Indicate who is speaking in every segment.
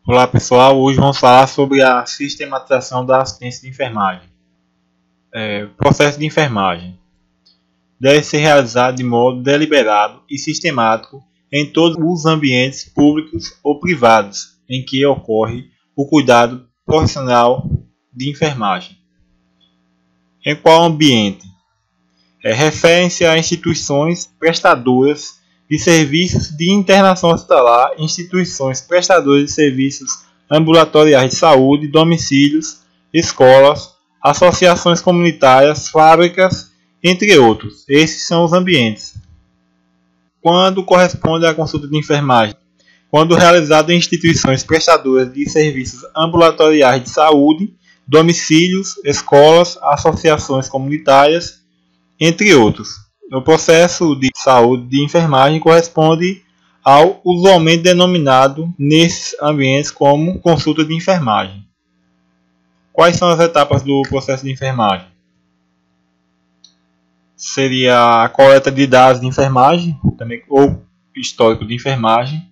Speaker 1: Olá pessoal, hoje vamos falar sobre a sistematização da assistência de enfermagem. O processo de enfermagem deve ser realizado de modo deliberado e sistemático em todos os ambientes públicos ou privados em que ocorre o cuidado profissional de enfermagem. Em qual ambiente? Refere-se a instituições prestadoras de serviços de internação hospitalar, instituições prestadoras de serviços ambulatoriais de saúde, domicílios, escolas, associações comunitárias, fábricas, entre outros. Esses são os ambientes. Quando corresponde à consulta de enfermagem? Quando realizado em instituições prestadoras de serviços ambulatoriais de saúde, domicílios, escolas, associações comunitárias, entre outros. O processo de saúde de enfermagem corresponde ao usualmente denominado nesses ambientes como consulta de enfermagem. Quais são as etapas do processo de enfermagem? Seria a coleta de dados de enfermagem, também, ou histórico de enfermagem,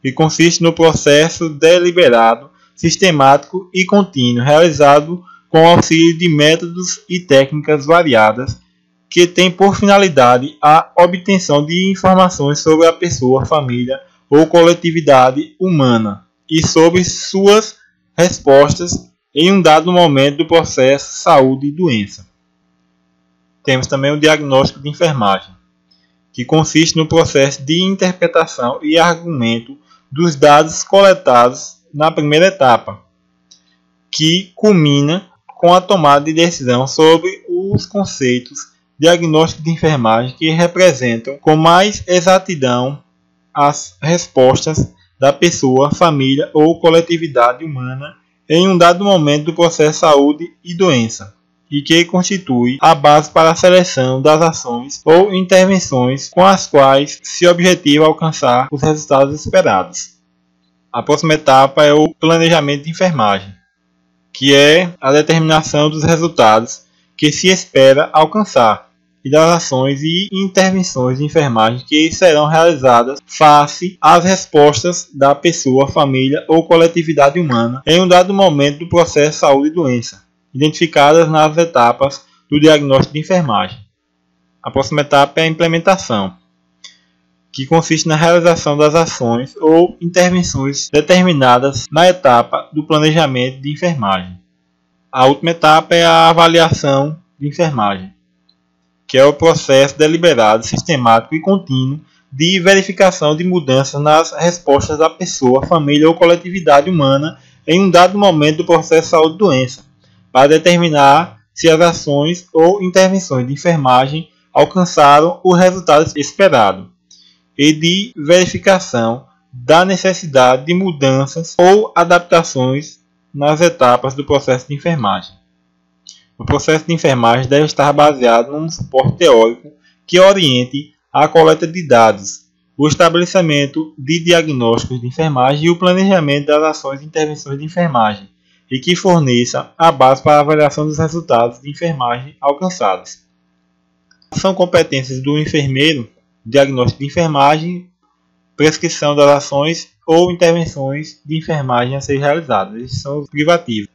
Speaker 1: que consiste no processo deliberado, sistemático e contínuo, realizado com auxílio de métodos e técnicas variadas, que tem por finalidade a obtenção de informações sobre a pessoa, família ou coletividade humana e sobre suas respostas em um dado momento do processo saúde e doença. Temos também o diagnóstico de enfermagem, que consiste no processo de interpretação e argumento dos dados coletados na primeira etapa, que culmina com a tomada de decisão sobre os conceitos diagnóstico de enfermagem que representam com mais exatidão as respostas da pessoa, família ou coletividade humana em um dado momento do processo saúde e doença, e que constitui a base para a seleção das ações ou intervenções com as quais se objetiva alcançar os resultados esperados. A próxima etapa é o planejamento de enfermagem, que é a determinação dos resultados que se espera alcançar e das ações e intervenções de enfermagem que serão realizadas face às respostas da pessoa, família ou coletividade humana em um dado momento do processo saúde e doença, identificadas nas etapas do diagnóstico de enfermagem. A próxima etapa é a implementação, que consiste na realização das ações ou intervenções determinadas na etapa do planejamento de enfermagem. A última etapa é a avaliação de enfermagem, que é o processo deliberado, sistemático e contínuo de verificação de mudanças nas respostas da pessoa, família ou coletividade humana em um dado momento do processo saúde e doença, para determinar se as ações ou intervenções de enfermagem alcançaram o resultado esperado, e de verificação da necessidade de mudanças ou adaptações nas etapas do processo de enfermagem. O processo de enfermagem deve estar baseado num suporte teórico que oriente a coleta de dados, o estabelecimento de diagnósticos de enfermagem e o planejamento das ações e intervenções de enfermagem, e que forneça a base para a avaliação dos resultados de enfermagem alcançados. São competências do enfermeiro: diagnóstico de enfermagem, prescrição das ações ou intervenções de enfermagem a ser realizadas. Esses são os privativos.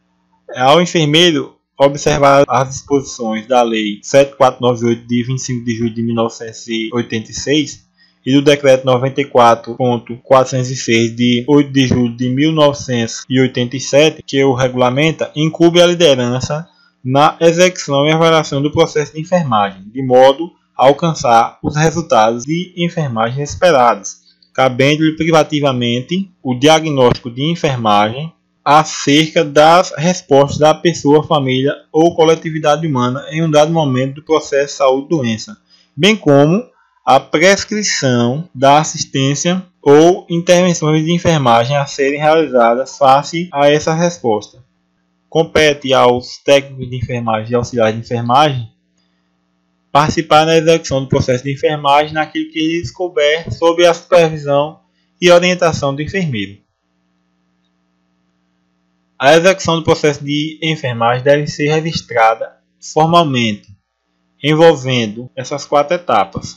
Speaker 1: Ao enfermeiro observar as disposições da Lei 7498 de 25 de julho de 1986 e do Decreto 94.406 de 8 de julho de 1987, que o regulamenta, incumbe a liderança na execução e avaliação do processo de enfermagem, de modo a alcançar os resultados de enfermagem esperados, cabendo-lhe privativamente o diagnóstico de enfermagem acerca das respostas da pessoa, família ou coletividade humana em um dado momento do processo saúde e doença, bem como a prescrição da assistência ou intervenções de enfermagem a serem realizadas face a essa resposta. Compete aos técnicos de enfermagem e auxiliares de enfermagem participar na execução do processo de enfermagem naquilo que lhes couber sob a supervisão e orientação do enfermeiro. A execução do processo de enfermagem deve ser registrada formalmente, envolvendo essas 4 etapas.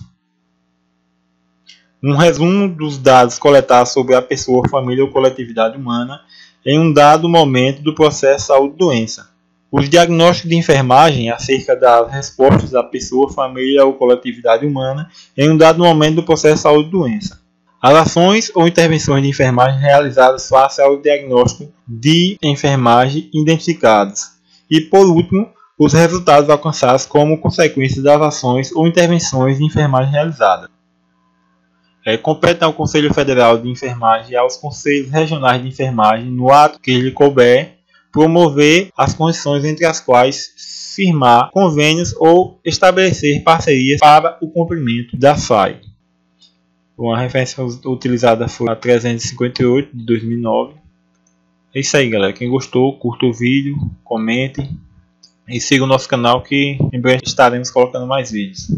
Speaker 1: Um resumo dos dados coletados sobre a pessoa, família ou coletividade humana em um dado momento do processo saúde-doença. Os diagnósticos de enfermagem acerca das respostas da pessoa, família ou coletividade humana em um dado momento do processo saúde-doença. As ações ou intervenções de enfermagem realizadas face ao diagnóstico de enfermagem identificados. E, por último, os resultados alcançados como consequência das ações ou intervenções de enfermagem realizadas. Compete ao Conselho Federal de Enfermagem e aos Conselhos Regionais de Enfermagem, no ato que lhe couber, promover as condições entre as quais firmar convênios ou estabelecer parcerias para o cumprimento da FAI. A referência utilizada foi a 358 de 2009. É isso aí, galera. Quem gostou, curta o vídeo, comente e siga o nosso canal que em breve estaremos colocando mais vídeos.